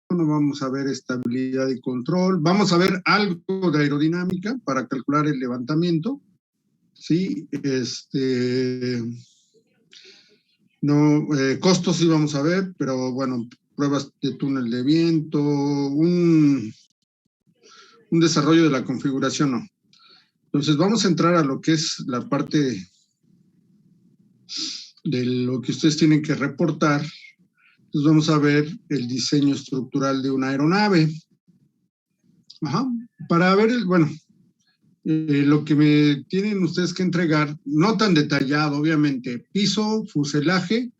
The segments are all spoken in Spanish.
Vamos a ver estabilidad y control, vamos a ver algo de aerodinámica para calcular el levantamiento, ¿sí? No, costos sí vamos a ver, pero bueno, pruebas de túnel de viento, un desarrollo de la configuración no. Entonces vamos a entrar a lo que es la parte de lo que ustedes tienen que reportar. Entonces vamos a ver el diseño estructural de una aeronave. Ajá. Para ver, lo que me tienen ustedes que entregar, no tan detallado, obviamente, piso, fuselaje,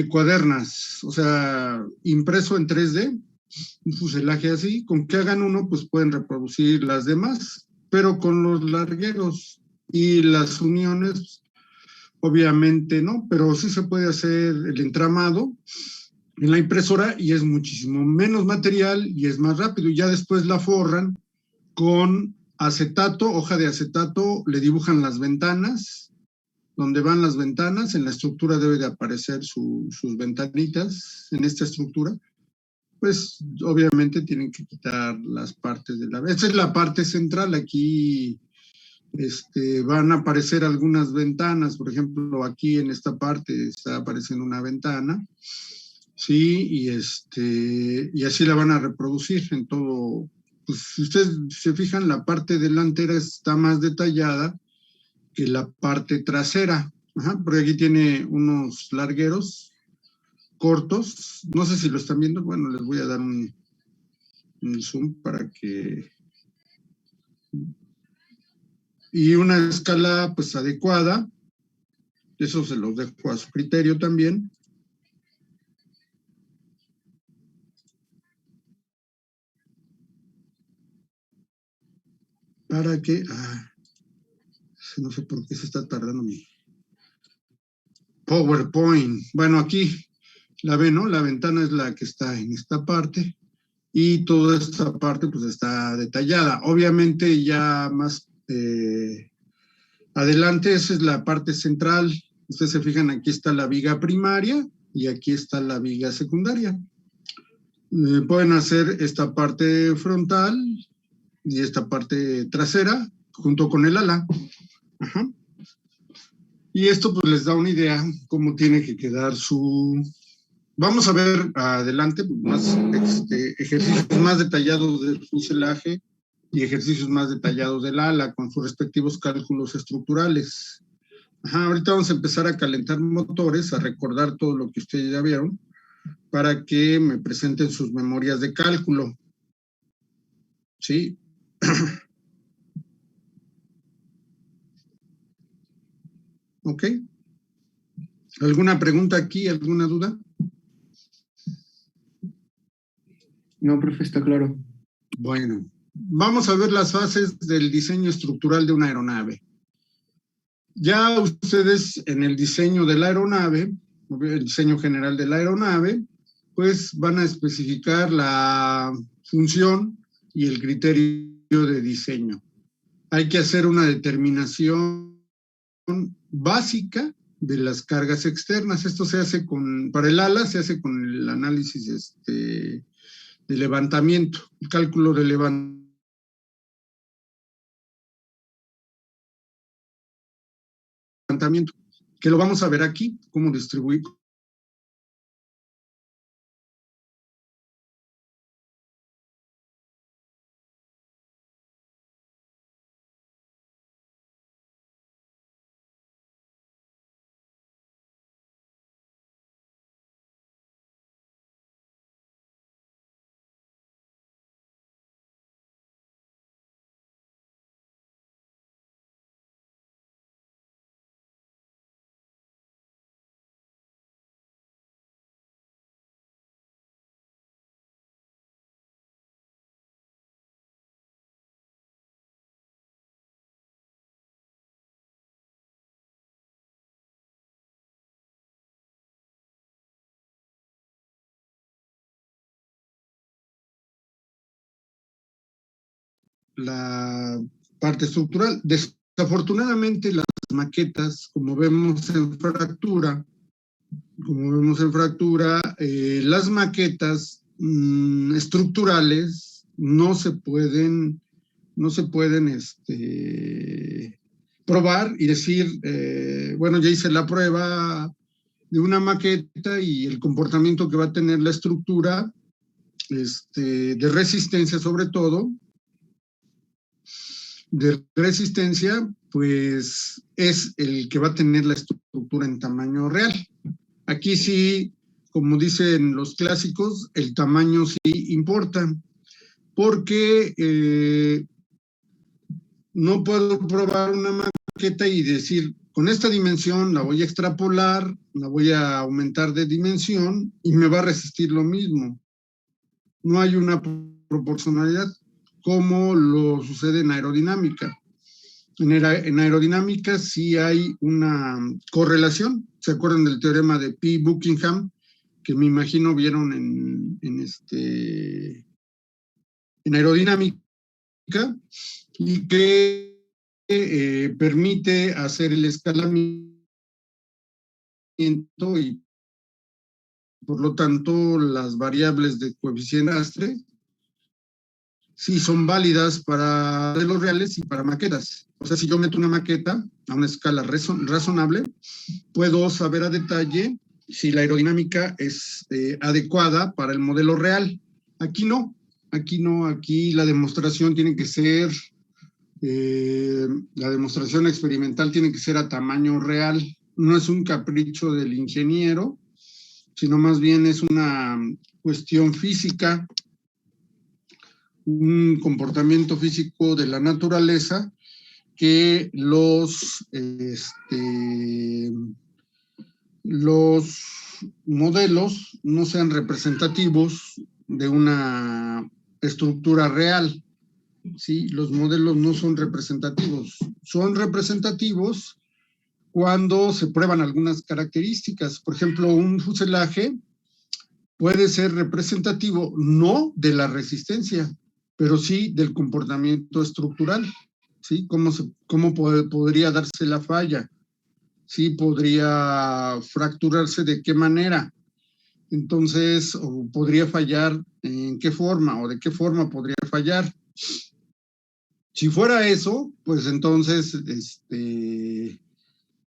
cuadernas, o sea, impreso en 3D, un fuselaje así, con que hagan uno, pues pueden reproducir las demás, pero con los largueros y las uniones, obviamente no, pero sí se puede hacer el entramado en la impresora y es muchísimo menos material y es más rápido, y ya después la forran con acetato, hoja de acetato, le dibujan las ventanas, donde van las ventanas, en la estructura debe de aparecer sus ventanitas en esta estructura, pues obviamente tienen que quitar las partes de la... Esta es la parte central, aquí van a aparecer algunas ventanas, por ejemplo, aquí en esta parte está apareciendo una ventana, sí, y así la van a reproducir en todo. Pues si ustedes se fijan, la parte delantera está más detallada que la parte trasera. Ajá, porque aquí tiene unos largueros cortos. No sé si lo están viendo. Bueno, les voy a dar un zoom para que... Y una escala pues adecuada. Eso se los dejo a su criterio también. Para que, no sé por qué se está tardando mi PowerPoint. Bueno, aquí la ven, ¿no? La ventana es la que está en esta parte y toda esta parte pues está detallada. Obviamente ya más adelante, esa es la parte central. Ustedes se fijan, aquí está la viga primaria y aquí está la viga secundaria. Pueden hacer esta parte frontal y esta parte trasera junto con el ala. Ajá. Y esto pues les da una idea cómo tiene que quedar su... Vamos a ver adelante más ejercicios más detallados del fuselaje y ejercicios más detallados del ala con sus respectivos cálculos estructurales. Ajá, ahorita vamos a empezar a calentar motores, a recordar todo lo que ustedes ya vieron, para que me presenten sus memorias de cálculo. ¿Sí? ¿Ok? ¿Alguna pregunta aquí? ¿Alguna duda? No, profe, está claro. Bueno, vamos a ver las fases del diseño estructural de una aeronave. Ya ustedes en el diseño de la aeronave, el diseño general de la aeronave, pues van a especificar la función y el criterio de diseño. Hay que hacer una determinación básica de las cargas externas. Esto se hace para el ala, se hace con el análisis de levantamiento, el cálculo de levantamiento, que lo vamos a ver aquí, cómo distribuir. La parte estructural. Desafortunadamente, las maquetas, como vemos en fractura, las maquetas estructurales no se pueden probar y decir, bueno, ya hice la prueba de una maqueta y el comportamiento que va a tener la estructura de resistencia sobre todo, de resistencia, pues es el que va a tener la estructura en tamaño real. Aquí sí, como dicen los clásicos, el tamaño sí importa, porque no puedo probar una maqueta y decir, con esta dimensión la voy a extrapolar, la voy a aumentar de dimensión y me va a resistir lo mismo. No hay una proporcionalidad como lo sucede en aerodinámica. En aerodinámica sí hay una correlación. ¿Se acuerdan del teorema de P-Buckingham? Que me imagino vieron en aerodinámica y que permite hacer el escalamiento y por lo tanto las variables de coeficiente de arrastre sí son válidas para modelos reales y para maquetas. O sea, si yo meto una maqueta a una escala razonable, puedo saber a detalle si la aerodinámica es adecuada para el modelo real. Aquí no, aquí la demostración tiene que ser, la demostración experimental tiene que ser a tamaño real. No es un capricho del ingeniero, sino más bien es una cuestión física, un comportamiento físico de la naturaleza que los los modelos no sean representativos de una estructura real. ¿Sí? Los modelos no son representativos. Son representativos cuando se prueban algunas características. Por ejemplo, un fuselaje puede ser representativo no de la resistencia, pero sí del comportamiento estructural. ¿Sí? ¿Cómo podría darse la falla? ¿Sí? ¿Podría fracturarse de qué manera? Entonces, o podría fallar en qué forma, o de qué forma podría fallar. Si fuera eso, pues entonces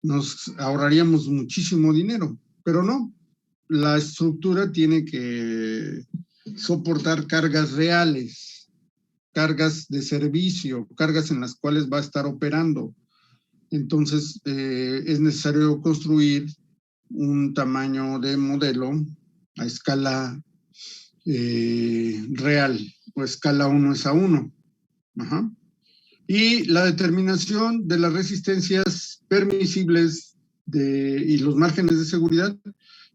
nos ahorraríamos muchísimo dinero, pero no. La estructura tiene que soportar cargas reales, cargas de servicio, cargas en las cuales va a estar operando. Entonces, es necesario construir un tamaño de modelo a escala real, o escala 1:1. Ajá. Y la determinación de las resistencias permisibles y los márgenes de seguridad,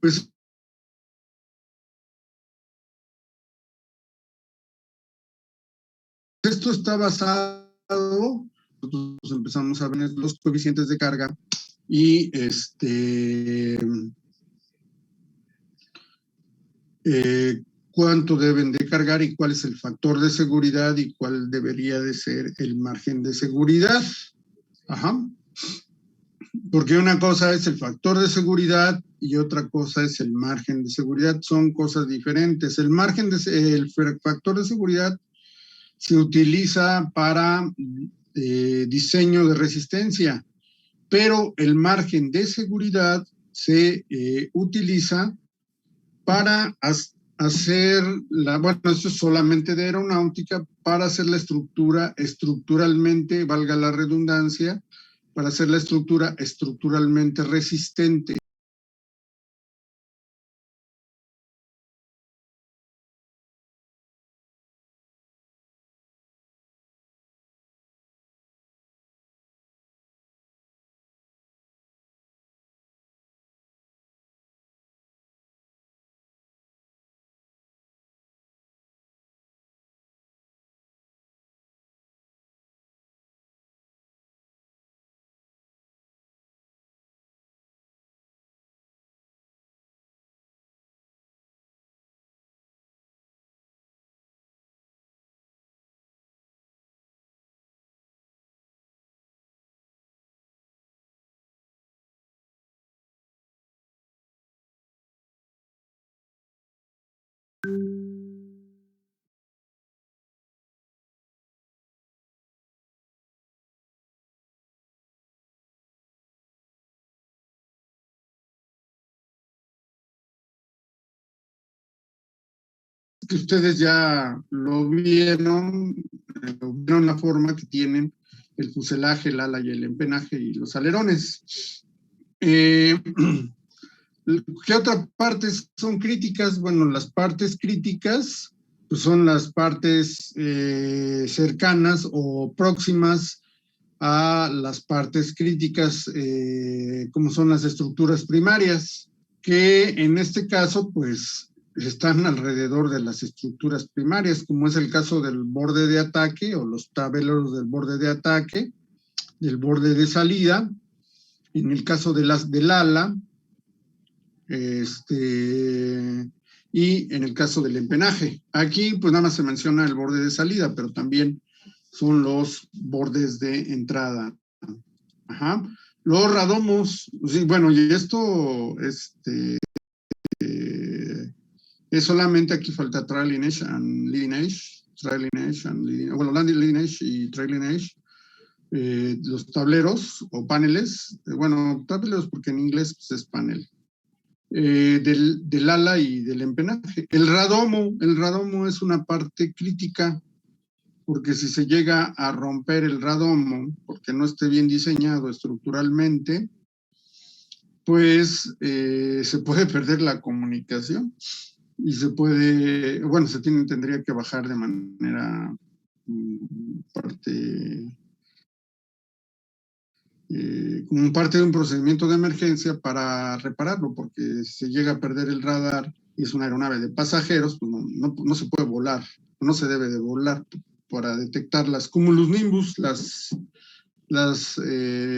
pues esto está basado, nosotros empezamos a ver los coeficientes de carga y cuánto deben de cargar y cuál es el factor de seguridad y cuál debería de ser el margen de seguridad. Ajá. Porque una cosa es el factor de seguridad y otra cosa es el margen de seguridad. Son cosas diferentes. El factor de seguridad se utiliza para diseño de resistencia, pero el margen de seguridad se utiliza para hacer bueno, esto es solamente de aeronáutica, para hacer la estructura estructuralmente, valga la redundancia, para hacer la estructura estructuralmente resistente. Que ustedes ya vieron la forma que tienen el fuselaje, el ala y el empenaje y los alerones. ¿Qué otras partes son críticas? Bueno, las partes críticas pues son las partes cercanas o próximas a las partes críticas, como son las estructuras primarias, que en este caso, pues, están alrededor de las estructuras primarias, como es el caso del borde de ataque o los tableros del borde de ataque, del borde de salida, en el caso del ala, y en el caso del empenaje. Aquí, pues nada más se menciona el borde de salida, pero también son los bordes de entrada. Ajá. Los radomos, sí, bueno, y esto es solamente aquí falta trailing edge and leading edge, bueno, leading edge y trailing edge. Los tableros o paneles, bueno, tableros porque en inglés pues, es panel, del ala y del empenaje. El radomo es una parte crítica, porque si se llega a romper el radomo, porque no esté bien diseñado estructuralmente, pues se puede perder la comunicación y tendría que bajar de manera parte como parte de un procedimiento de emergencia para repararlo, porque si se llega a perder el radar y es una aeronave de pasajeros, pues no se puede volar, no se debe de volar para detectar las cumulonimbus, las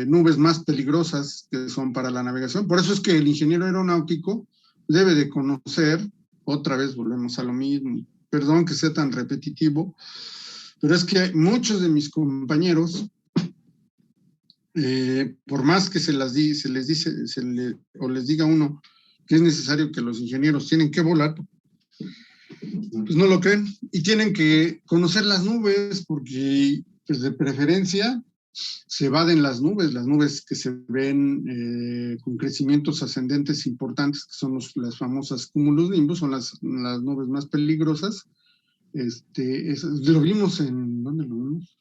nubes más peligrosas que son para la navegación. Por eso es que el ingeniero aeronáutico debe de conocer, otra vez volvemos a lo mismo, perdón que sea tan repetitivo, pero es que muchos de mis compañeros, por más que o les diga uno que es necesario que los ingenieros tienen que volar, pues no lo creen y tienen que conocer las nubes porque pues de preferencia se evaden las nubes que se ven con crecimientos ascendentes importantes, que son las famosas cumulonimbus, son las nubes más peligrosas. Lo vimos ¿dónde lo vimos?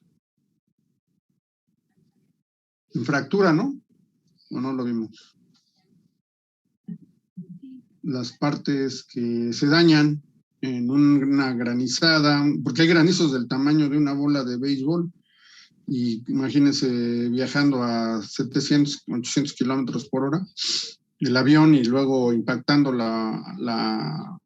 En Fractura, ¿no? ¿O no lo vimos? Las partes que se dañan en una granizada, porque hay granizos del tamaño de una bola de béisbol, y imagínense viajando a 700, 800 kilómetros por hora, el avión y luego impactando la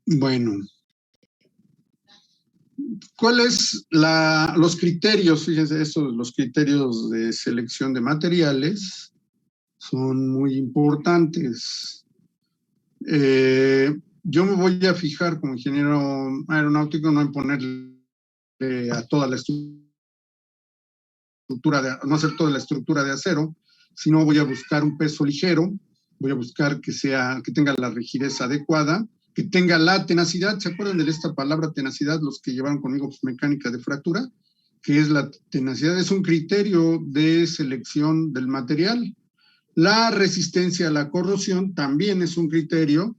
Bueno, ¿cuáles los criterios? Fíjense, los criterios de selección de materiales son muy importantes. Yo me voy a fijar como ingeniero aeronáutico no en ponerle a toda la estructura, no hacer toda la estructura de acero, sino voy a buscar un peso ligero, voy a buscar que tenga la rigidez adecuada, que tenga la tenacidad. ¿Se acuerdan de esta palabra tenacidad los que llevaron conmigo pues, mecánica de fractura? Que es la tenacidad, es un criterio de selección del material. La resistencia a la corrosión también es un criterio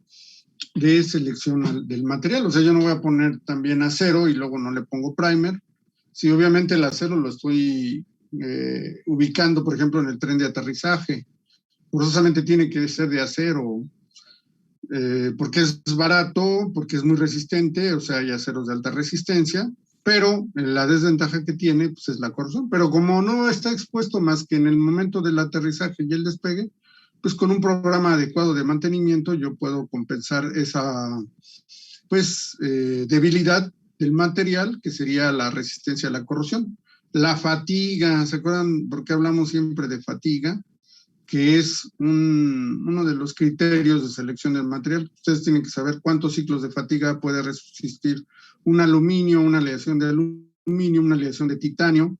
de selección del material. O sea, yo no voy a poner también acero y luego no le pongo primer. Sí, obviamente el acero lo estoy ubicando, por ejemplo, en el tren de aterrizaje. Forzosamente tiene que ser de acero, porque es barato, porque es muy resistente, o sea, hay aceros de alta resistencia, pero la desventaja que tiene pues, es la corrosión. Pero como no está expuesto más que en el momento del aterrizaje y el despegue, pues con un programa adecuado de mantenimiento yo puedo compensar esa pues, debilidad del material, que sería la resistencia a la corrosión. La fatiga, ¿se acuerdan por qué hablamos siempre de fatiga? Que es uno de los criterios de selección del material. Ustedes tienen que saber cuántos ciclos de fatiga puede resistir un aluminio, una aleación de aluminio, una aleación de titanio,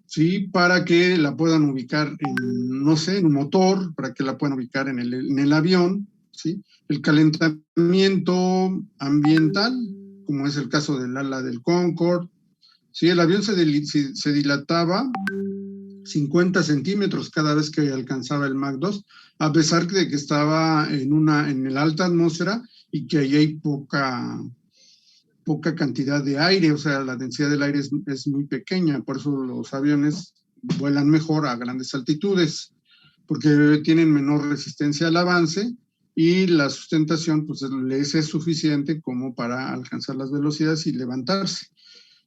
¿sí? Para que la puedan ubicar en, no sé, en un motor, para que la puedan ubicar en el avión, ¿sí? El calentamiento ambiental, como es el caso del ala del Concorde, ¿sí? El avión se dilataba 50 centímetros cada vez que alcanzaba el Mach 2, a pesar de que estaba en la alta atmósfera y que ahí hay poca cantidad de aire, o sea, la densidad del aire es muy pequeña, por eso los aviones vuelan mejor a grandes altitudes, porque tienen menor resistencia al avance y la sustentación pues les es suficiente como para alcanzar las velocidades y levantarse.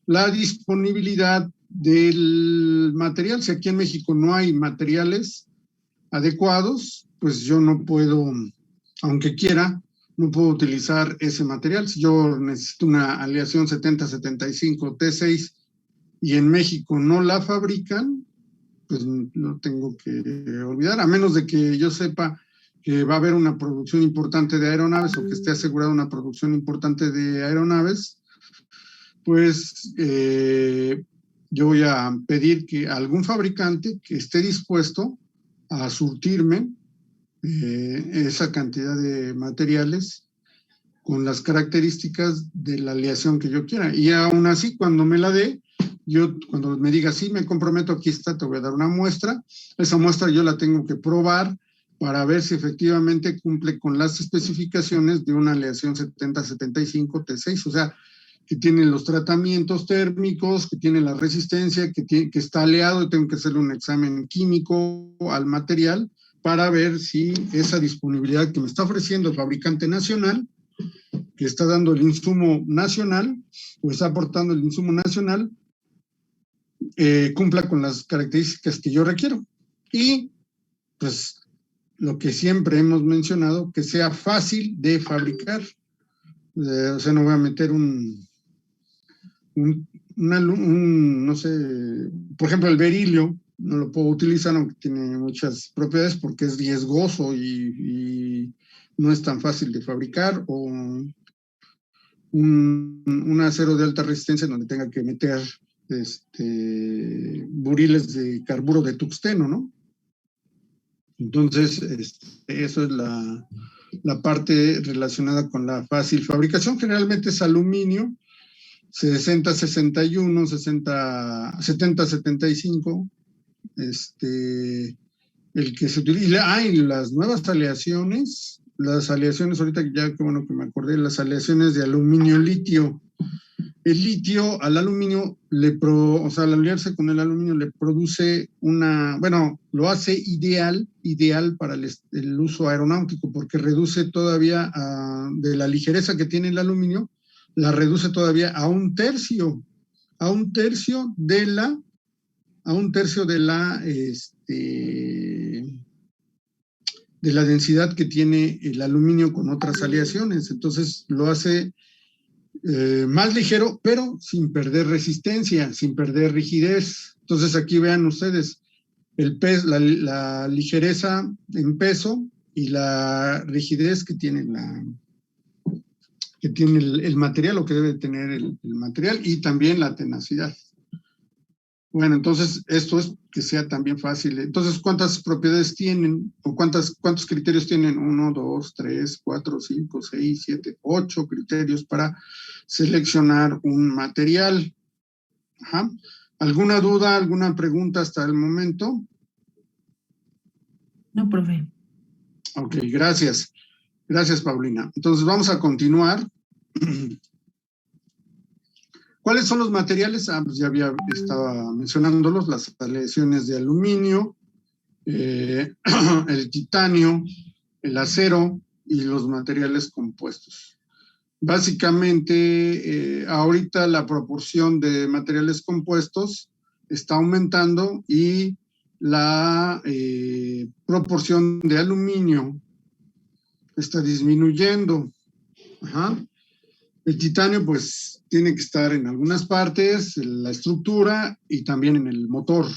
La disponibilidad del material, si aquí en México no hay materiales adecuados, pues yo no puedo, aunque quiera, no puedo utilizar ese material. Si yo necesito una aleación 7075 T6 y en México no la fabrican, pues lo tengo que olvidar, a menos de que yo sepa que va a haber una producción importante de aeronaves o que esté asegurada una producción importante de aeronaves, pues yo voy a pedir que algún fabricante que esté dispuesto a surtirme esa cantidad de materiales con las características de la aleación que yo quiera. Y aún así, cuando me la dé, cuando me diga, sí, me comprometo, aquí está, te voy a dar una muestra. Esa muestra yo la tengo que probar para ver si efectivamente cumple con las especificaciones de una aleación 7075 T6, o sea, que tiene los tratamientos térmicos, que tiene la resistencia, que está aleado, y tengo que hacerle un examen químico al material para ver si esa disponibilidad que me está ofreciendo el fabricante nacional, que está dando el insumo nacional, o está aportando el insumo nacional, cumpla con las características que yo requiero. Y, pues, lo que siempre hemos mencionado, que sea fácil de fabricar. O sea, no voy a meter no sé, por ejemplo, el berilio, no lo puedo utilizar, aunque tiene muchas propiedades, porque es riesgoso y no es tan fácil de fabricar, o un acero de alta resistencia en donde tenga que meter buriles de carburo de tuxteno, ¿no? Entonces, eso es la parte relacionada con la fácil fabricación. Generalmente es aluminio, 60-61, 70-75, el que se utiliza. Y las nuevas aleaciones, ahorita ya que bueno que me acordé, las aleaciones de aluminio-litio. El litio al aluminio, al aliarse con el aluminio le produce lo hace ideal para el uso aeronáutico, porque reduce todavía de la ligereza que tiene el aluminio, la reduce todavía a un tercio de la densidad que tiene el aluminio con otras aleaciones. Entonces lo hace más ligero, pero sin perder resistencia, sin perder rigidez. Entonces aquí vean ustedes la ligereza en peso y la rigidez que tiene el material, o que debe tener el material, y también la tenacidad. Bueno, entonces esto es que sea también fácil. Entonces, ¿cuántas propiedades tienen? ¿O cuántos criterios tienen? 1, 2, 3, 4, 5, 6, 7, 8 criterios para seleccionar un material. Ajá. ¿Alguna duda, alguna pregunta hasta el momento? No, profe. Ok, gracias. Gracias, Paulina. Entonces, vamos a continuar. ¿Cuáles son los materiales? Pues ya estaba mencionándolos, las aleaciones de aluminio, el titanio, el acero y los materiales compuestos. Básicamente, ahorita la proporción de materiales compuestos está aumentando y la proporción de aluminio está disminuyendo. Ajá. El titanio, pues, tiene que estar en algunas partes, en la estructura y también en el motor.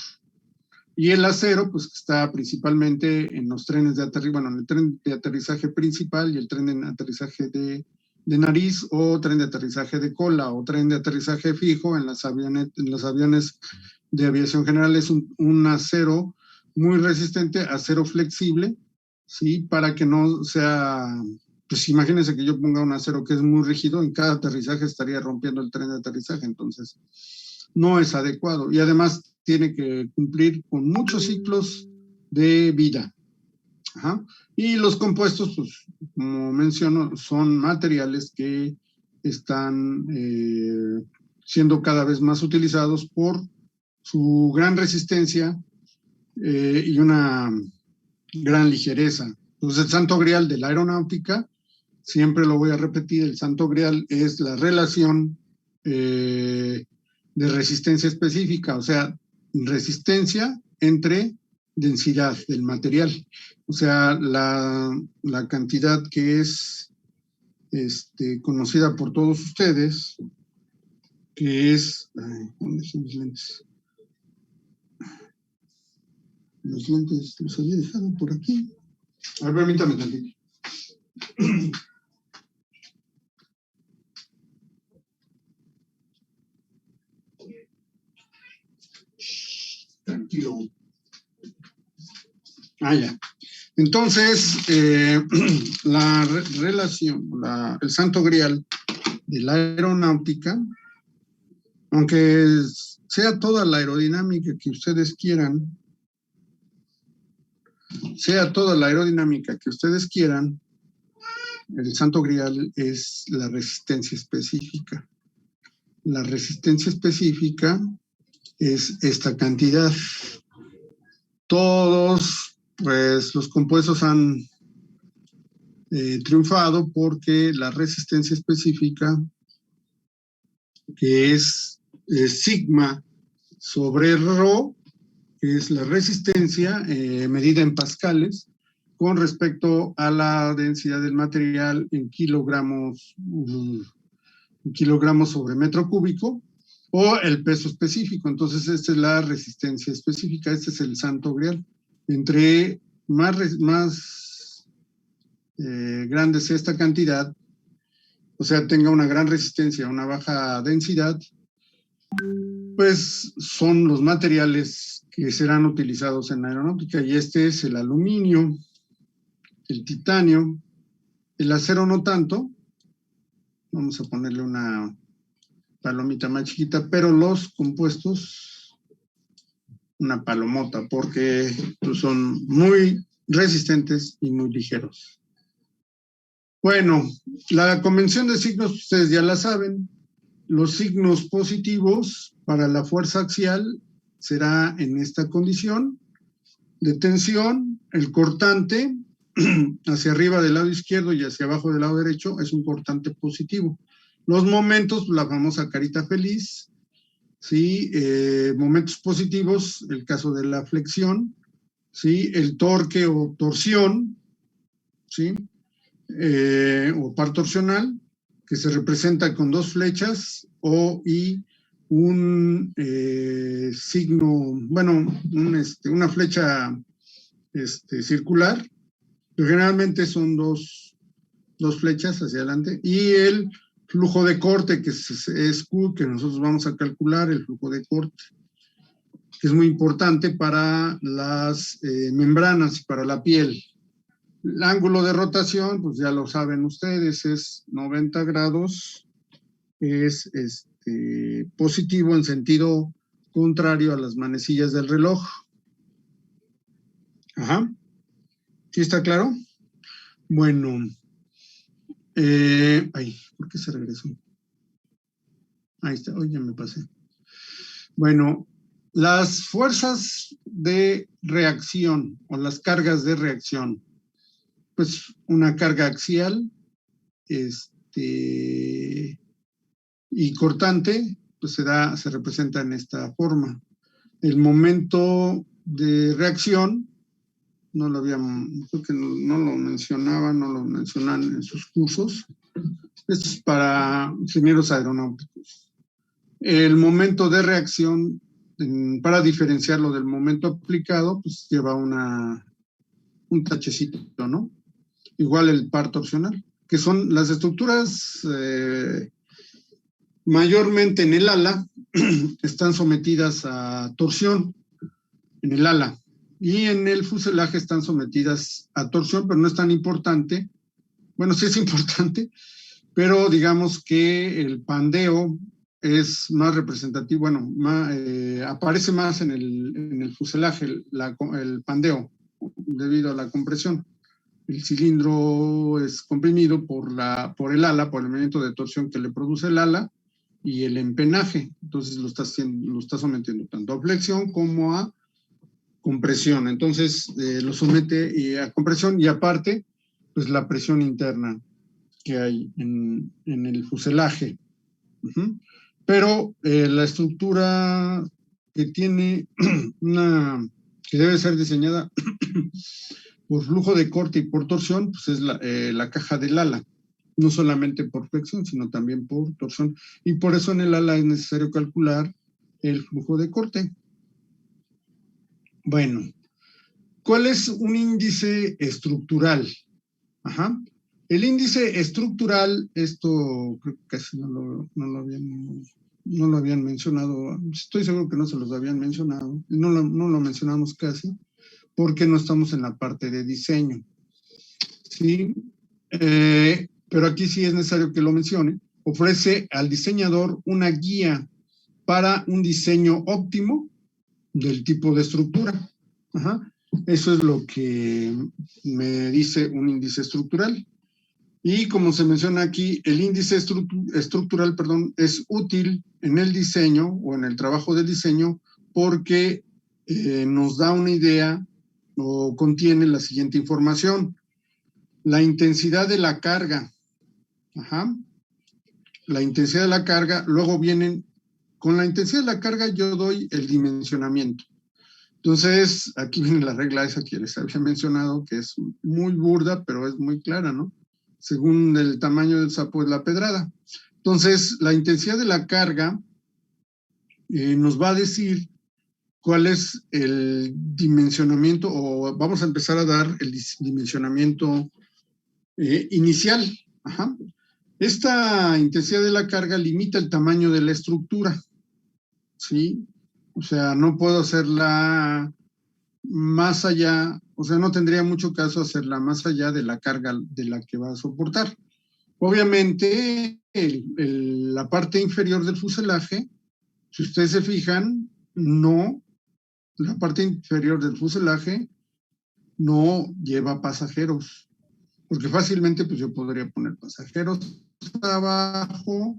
Y el acero, pues, está principalmente en los trenes de aterrizaje, bueno, en el tren de aterrizaje principal y el tren de aterrizaje de nariz, o tren de aterrizaje de cola, o tren de aterrizaje fijo en los aviones de aviación general. Es un acero muy resistente, acero flexible, ¿sí? Para que no sea, pues imagínense que yo ponga un acero que es muy rígido, en cada aterrizaje estaría rompiendo el tren de aterrizaje, entonces no es adecuado. Y además tiene que cumplir con muchos ciclos de vida. Ajá. Y los compuestos, pues, como menciono, son materiales que están siendo cada vez más utilizados por su gran resistencia y una gran ligereza. Entonces, el santo grial de la aeronáutica, siempre lo voy a repetir, el santo grial es la relación de resistencia específica, o sea, resistencia entre densidad del material. O sea, la cantidad que es conocida por todos ustedes, que es... ¿dónde están mis lentes? Los lentes los había dejado por aquí. A ver, permítame tantito. Tranquilo. Ya. Entonces, la relación, el santo grial de la aeronáutica, aunque sea toda la aerodinámica que ustedes quieran, el santo grial es la resistencia específica. La resistencia específica es esta cantidad. Todos, pues, los compuestos han triunfado porque la resistencia específica, que es sigma sobre rho, que es la resistencia medida en pascales, con respecto a la densidad del material en kilogramos sobre metro cúbico, o el peso específico. Entonces, esta es la resistencia específica, este es el santo grial. Entre más grande sea esta cantidad, o sea, tenga una gran resistencia, una baja densidad, pues son los materiales que serán utilizados en la aeronáutica, y este es el aluminio, el titanio, el acero no tanto. Vamos a ponerle una palomita más chiquita, pero los compuestos, una palomota, porque pues, son muy resistentes y muy ligeros. Bueno, la convención de signos, ustedes ya la saben. Los signos positivos para la fuerza axial será en esta condición de tensión. El cortante hacia arriba del lado izquierdo y hacia abajo del lado derecho es un cortante positivo. Los momentos, la famosa carita feliz, ¿sí? Momentos positivos, el caso de la flexión, ¿sí? El torque o torsión, ¿sí? O par torsional, que se representa con dos flechas y un signo, bueno, una flecha circular, pero generalmente son dos flechas hacia adelante, y el flujo de corte, que es Q, que nosotros vamos a calcular, el flujo de corte, que es muy importante para las membranas y para la piel. El ángulo de rotación, pues ya lo saben ustedes, es 90 grados, es positivo en sentido contrario a las manecillas del reloj. Ajá. ¿Sí está claro? Bueno. ¿Por qué se regresó? Ahí está, ya me pasé. Bueno, las fuerzas de reacción o las cargas de reacción, pues una carga axial y cortante, pues se representa en esta forma. El momento de reacción, creo que no lo mencionan en sus cursos, Esto es para ingenieros aeronáuticos. El momento de reacción, para diferenciarlo del momento aplicado, pues lleva un tachecito, ¿no? Igual el par torsional, que son las estructuras mayormente en el ala, están sometidas a torsión en el ala, y en el fuselaje están sometidas a torsión, pero no es tan importante. Bueno, sí es importante, pero digamos que el pandeo es más representativo, bueno, aparece más en el fuselaje, el pandeo, debido a la compresión. El cilindro es comprimido por el ala, por el movimiento de torsión que le produce el ala y el empenaje. Entonces lo está sometiendo tanto a flexión como a compresión. Entonces lo somete a compresión y aparte, pues la presión interna que hay en el fuselaje. Pero la estructura que tiene que debe ser diseñada por flujo de corte y por torsión, pues es la caja del ala, no solamente por flexión, sino también por torsión. Y por eso en el ala es necesario calcular el flujo de corte. Bueno, ¿cuál es un índice estructural? Ajá. El índice estructural, esto creo que casi no lo habían mencionado, estoy seguro que no se los habían mencionado, no lo mencionamos casi, porque no estamos en la parte de diseño. ¿Sí? Pero aquí sí es necesario que lo mencione. Ofrece al diseñador una guía para un diseño óptimo del tipo de estructura. Ajá. Eso es lo que me dice un índice estructural. Y como se menciona aquí, el índice estructural, es útil en el diseño o en el trabajo del diseño porque nos da una idea o contiene la siguiente información. La intensidad de la carga. Ajá. La intensidad de la carga, luego vienen, con la intensidad de la carga yo doy el dimensionamiento. Entonces, aquí viene la regla esa que les había mencionado, que es muy burda, pero es muy clara, ¿no? Según el tamaño del sapo es la pedrada. Entonces, la intensidad de la carga nos va a decir cuál es el dimensionamiento, o vamos a empezar a dar el dimensionamiento inicial. Ajá. Esta intensidad de la carga limita el tamaño de la estructura, ¿sí? O sea, no puedo hacerla más allá, o sea, no tendría mucho caso hacerla más allá de la carga de la que va a soportar. Obviamente, la parte inferior del fuselaje, si ustedes se fijan, la parte inferior del fuselaje no lleva pasajeros, porque fácilmente pues yo podría poner pasajeros abajo,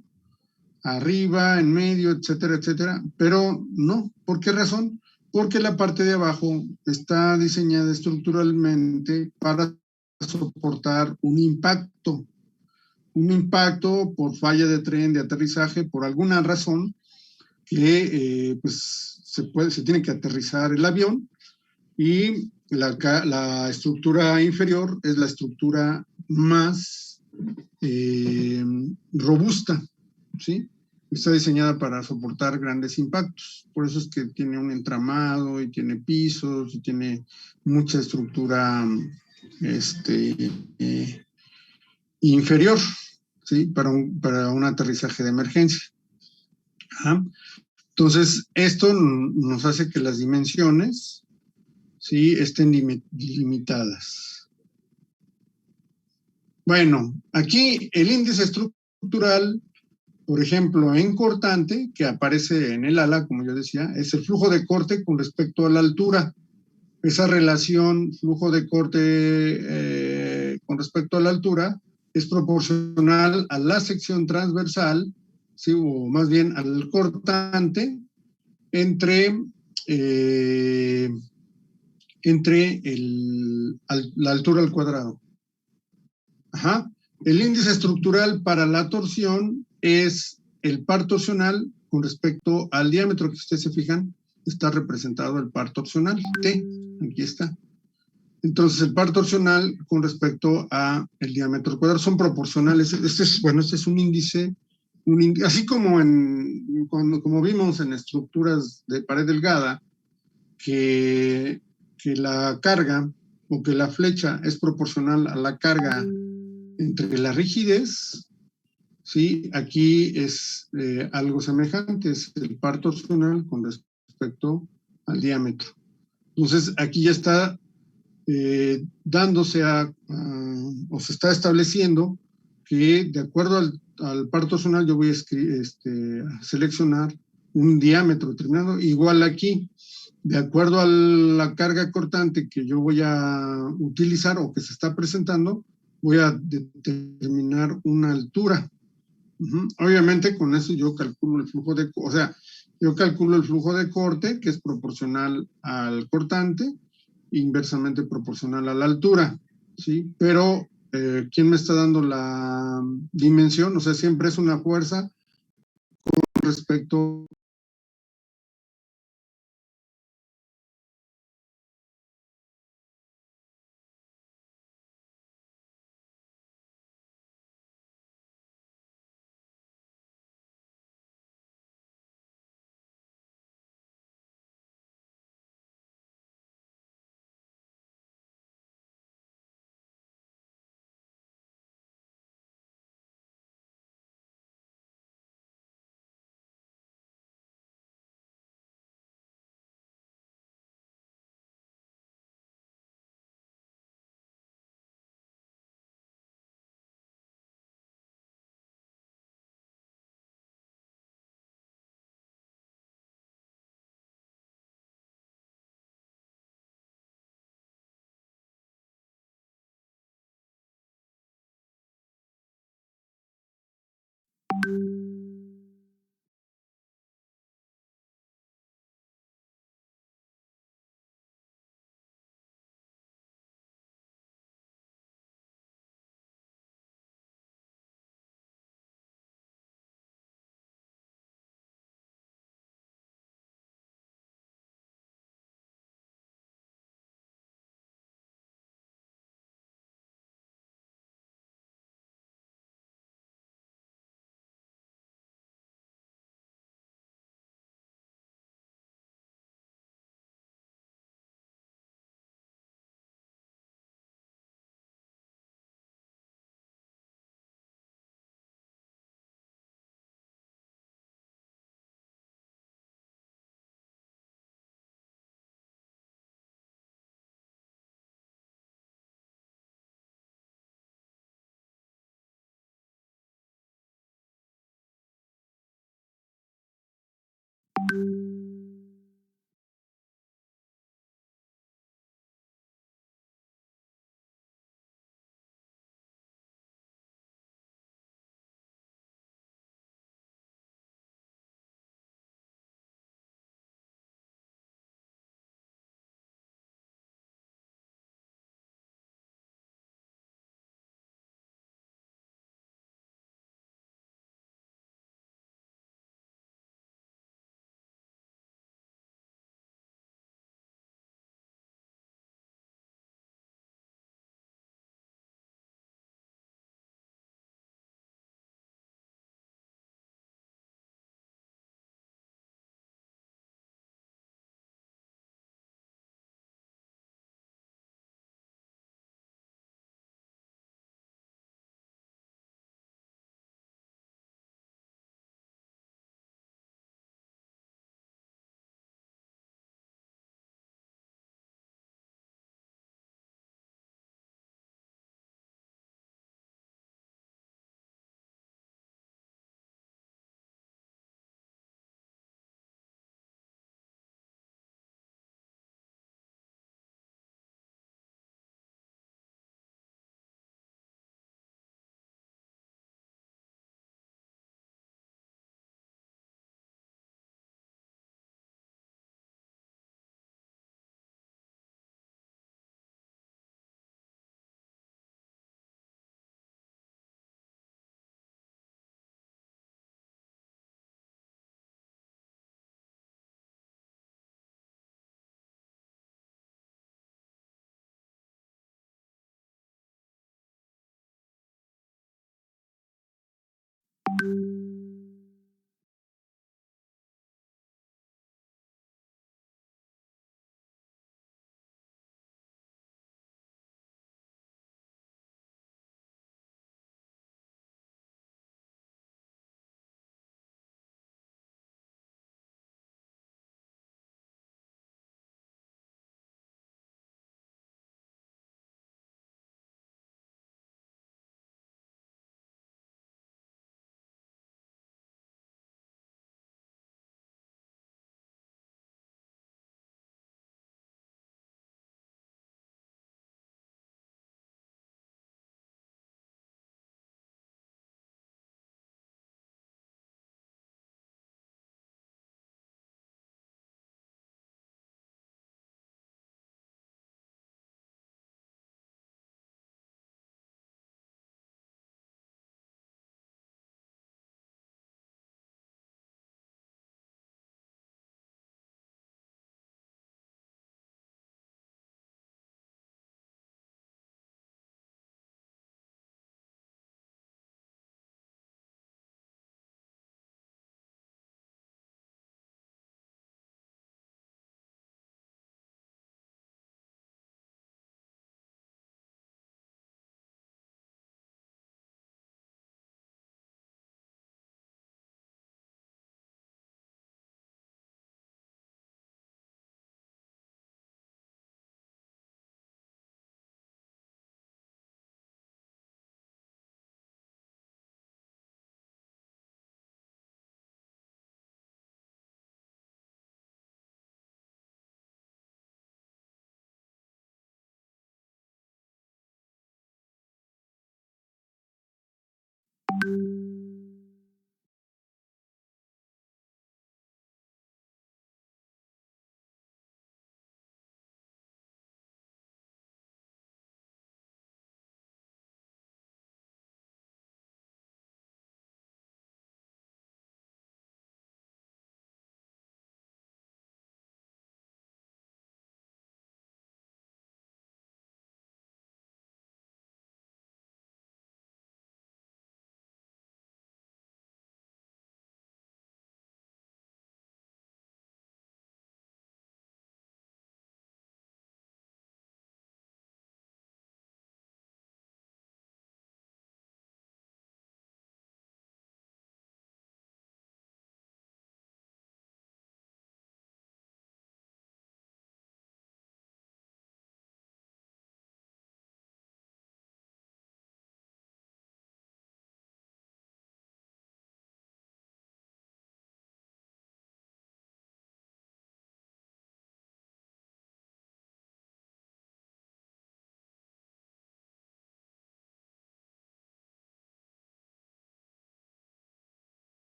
arriba, en medio, etcétera, etcétera, pero no. ¿Por qué razón? Porque la parte de abajo está diseñada estructuralmente para soportar un impacto por falla de tren, de aterrizaje, por alguna razón que pues se tiene que aterrizar el avión y la estructura inferior es la estructura más robusta, ¿sí? Está diseñada para soportar grandes impactos. Por eso es que tiene un entramado y tiene pisos y tiene mucha estructura inferior, ¿sí? Para un aterrizaje de emergencia. Ajá. Entonces, esto nos hace que las dimensiones, ¿sí?, estén limitadas. Bueno, aquí el índice estructural, por ejemplo, en cortante, que aparece en el ala, como yo decía, es el flujo de corte con respecto a la altura. Esa relación flujo de corte con respecto a la altura es proporcional a la sección transversal, ¿sí?, o más bien al cortante, entre la altura al cuadrado. Ajá. El índice estructural para la torsión es el par torsional con respecto al diámetro, que ustedes se fijan, está representado el par torsional, T, aquí está. Entonces, el par torsional con respecto a el diámetro cuadrado son proporcionales. Este es un índice, así como, como vimos en estructuras de pared delgada, que, que la carga o que la flecha es proporcional a la carga entre la rigidez, ¿sí? Aquí es algo semejante, es el par torsional con respecto al diámetro. Entonces, aquí ya está o se está estableciendo que de acuerdo al par torsional yo voy a seleccionar un diámetro determinado. Igual aquí, de acuerdo a la carga cortante que yo voy a utilizar o que se está presentando, voy a determinar una altura. Obviamente con eso yo calculo el flujo yo calculo el flujo de corte, que es proporcional al cortante, inversamente proporcional a la altura, ¿sí? Pero, ¿quién me está dando la dimensión? O sea, siempre es una fuerza con respecto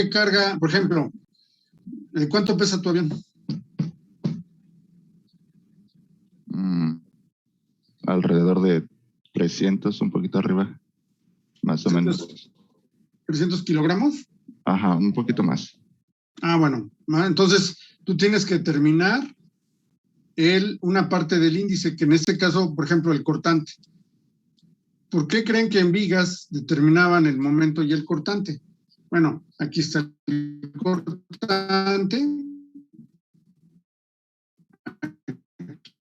¿Qué carga, por ejemplo, cuánto pesa tu avión? Alrededor de 300, un poquito arriba, más o menos. 300 kilogramos. Ajá, un poquito más. Bueno, entonces tú tienes que determinar una parte del índice, que en este caso, por ejemplo, el cortante. ¿Por qué creen que en vigas determinaban el momento y el cortante? Bueno, aquí está el cortante.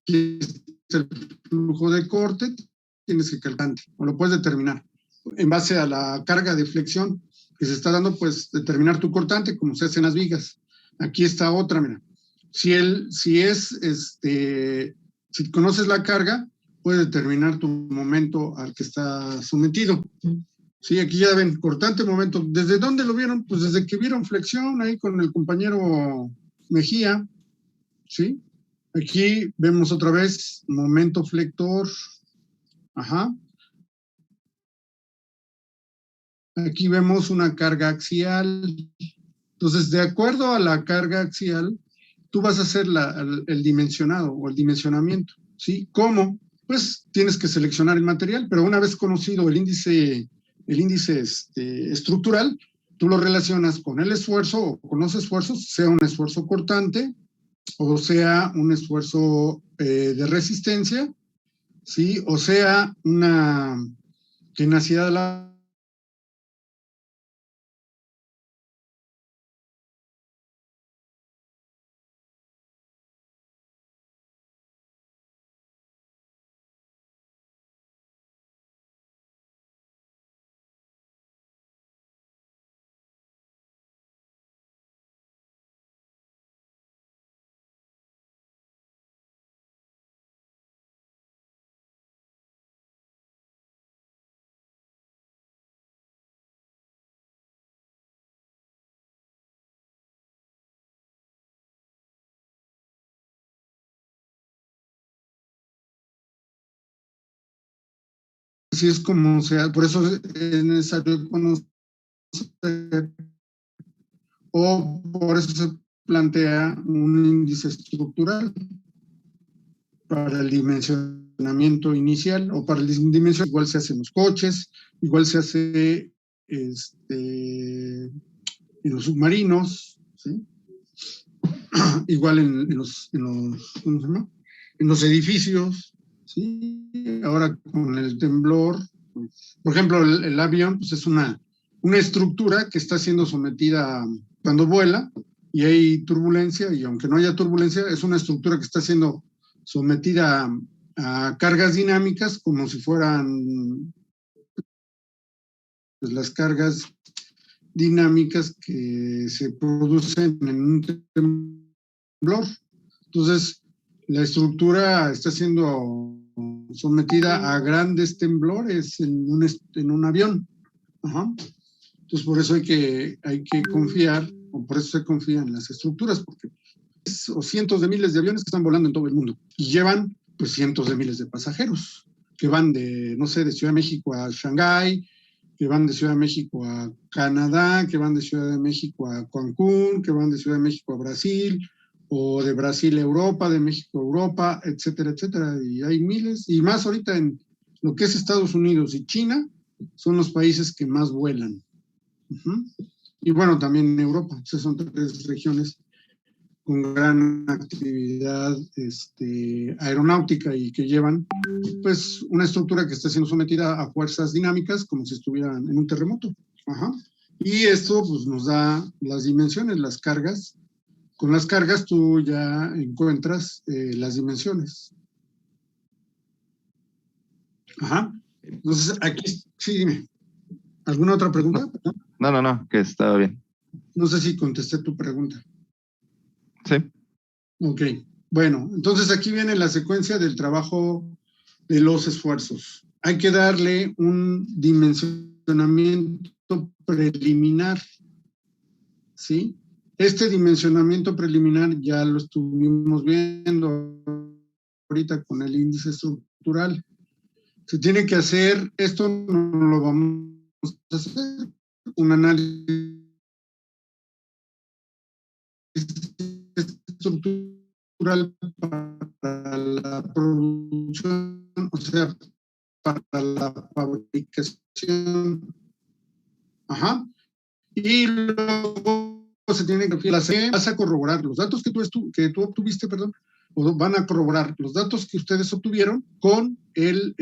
Aquí está el flujo de corte. Tienes que calcular, o lo puedes determinar. En base a la carga de flexión que se está dando, pues determinar tu cortante, como se hace en las vigas. Aquí está otra, mira. Si conoces la carga, puedes determinar tu momento al que está sometido. Sí, aquí ya ven, cortante, momento. ¿Desde dónde lo vieron? Pues desde que vieron flexión ahí con el compañero Mejía, ¿sí? Aquí vemos otra vez momento flector. Ajá. Aquí vemos una carga axial. Entonces, de acuerdo a la carga axial, tú vas a hacer el dimensionado o el dimensionamiento, ¿sí? ¿Cómo? Pues tienes que seleccionar el material, pero una vez conocido el índice estructural, tú lo relacionas con el esfuerzo o con los esfuerzos, sea un esfuerzo cortante o sea un esfuerzo de resistencia, ¿sí? O sea una tenacidad de la así es como sea, por eso es necesario conocer, o por eso se plantea un índice estructural para el dimensionamiento inicial, o para el dimensionamiento igual se hace en los coches, igual se hace en los submarinos, ¿sí? Igual ¿cómo se llama? En los edificios, ¿sí? Ahora con el temblor, por ejemplo, el avión pues es una estructura que está siendo sometida cuando vuela y hay turbulencia, y aunque no haya turbulencia, es una estructura que está siendo sometida a cargas dinámicas como si fueran pues, las cargas dinámicas que se producen en un temblor. Entonces, la estructura está siendo sometida a grandes temblores en un avión. Ajá. Entonces, por eso hay que confiar, o por eso se confía en las estructuras, porque o cientos de miles de aviones que están volando en todo el mundo y llevan pues cientos de miles de pasajeros que van de, no sé, de Ciudad de México a Shanghái, que van de Ciudad de México a Canadá, que van de Ciudad de México a Cancún, que van de Ciudad de México a Brasil, o de Brasil a Europa, de México a Europa, etcétera, etcétera. Y hay miles, y más ahorita en lo que es Estados Unidos y China, son los países que más vuelan. Uh-huh. Y bueno, también en Europa, esas son 3 regiones con gran actividad aeronáutica y que llevan pues una estructura que está siendo sometida a fuerzas dinámicas como si estuvieran en un terremoto. Ajá. Y esto pues nos da las dimensiones, las cargas con las cargas tú ya encuentras las dimensiones. Ajá. Entonces, aquí, sí, dime. ¿Alguna otra pregunta? No, que estaba bien. No sé si contesté tu pregunta. Sí. Ok. Bueno, entonces aquí viene la secuencia del trabajo de los esfuerzos. Hay que darle un dimensionamiento preliminar, ¿sí? Este dimensionamiento preliminar ya lo estuvimos viendo ahorita con el índice estructural. Se tiene que hacer, esto no lo vamos a hacer, un análisis estructural para la producción, o sea, para la fabricación. Ajá. Y luego se tiene que vas a corroborar los datos que tú obtuviste, perdón, o van a corroborar los datos que ustedes obtuvieron con el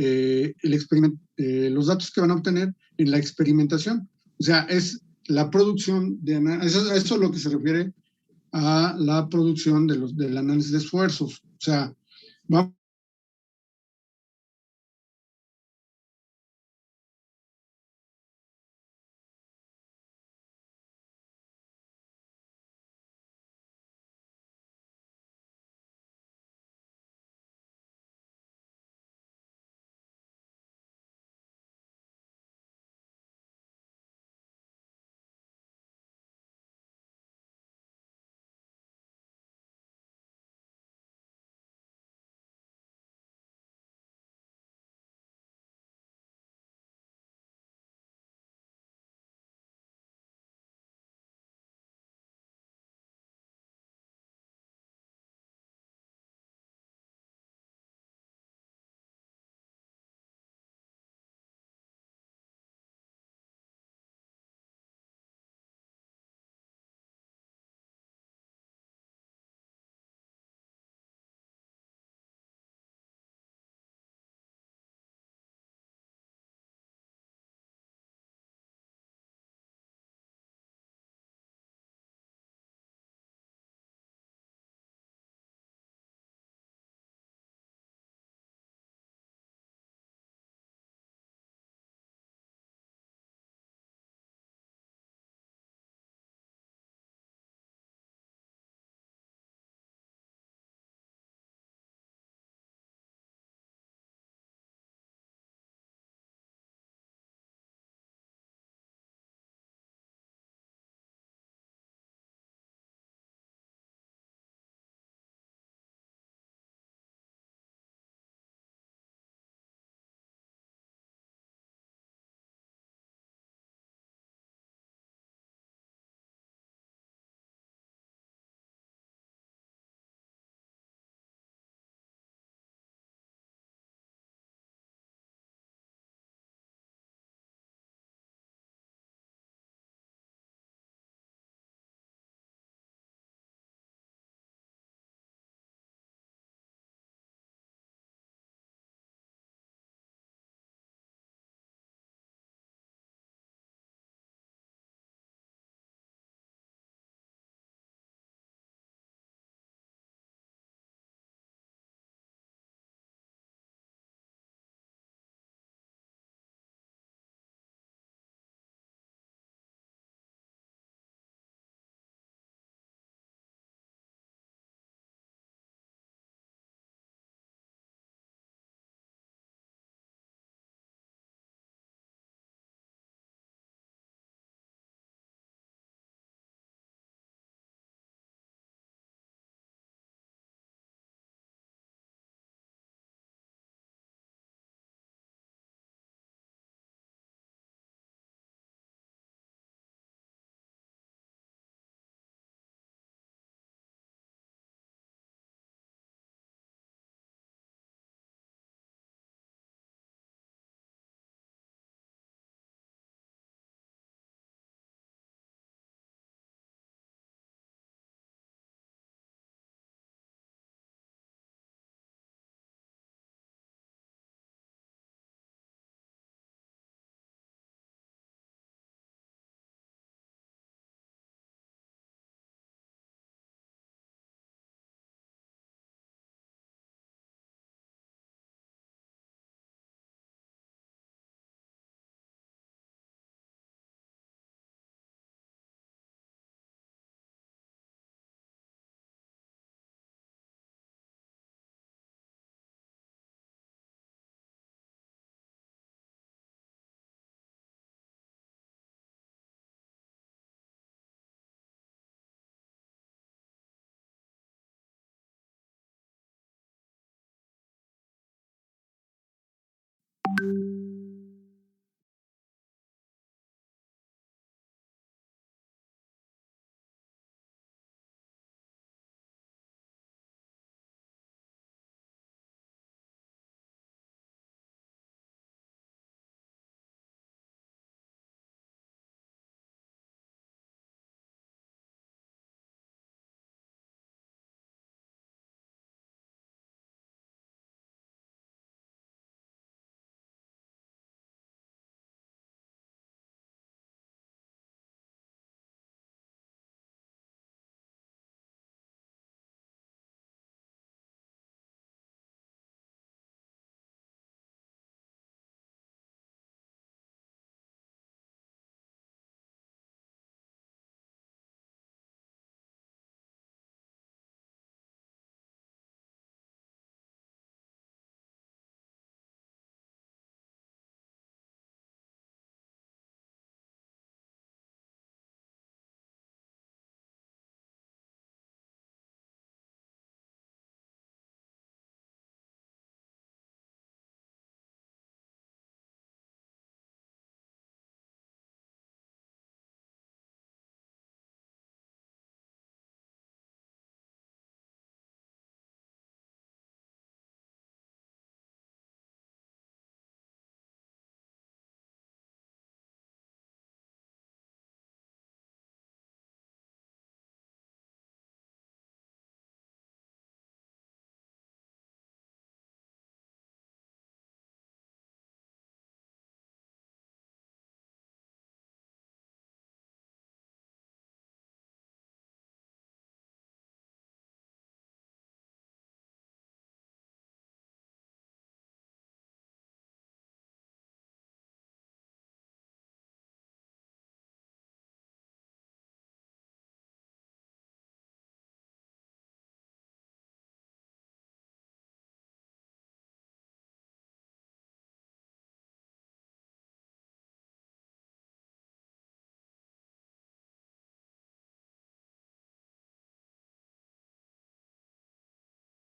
experimento, los datos que van a obtener en la experimentación. O sea, es la producción de análisis, eso es a lo que se refiere a la producción del análisis de esfuerzos. O sea, vamos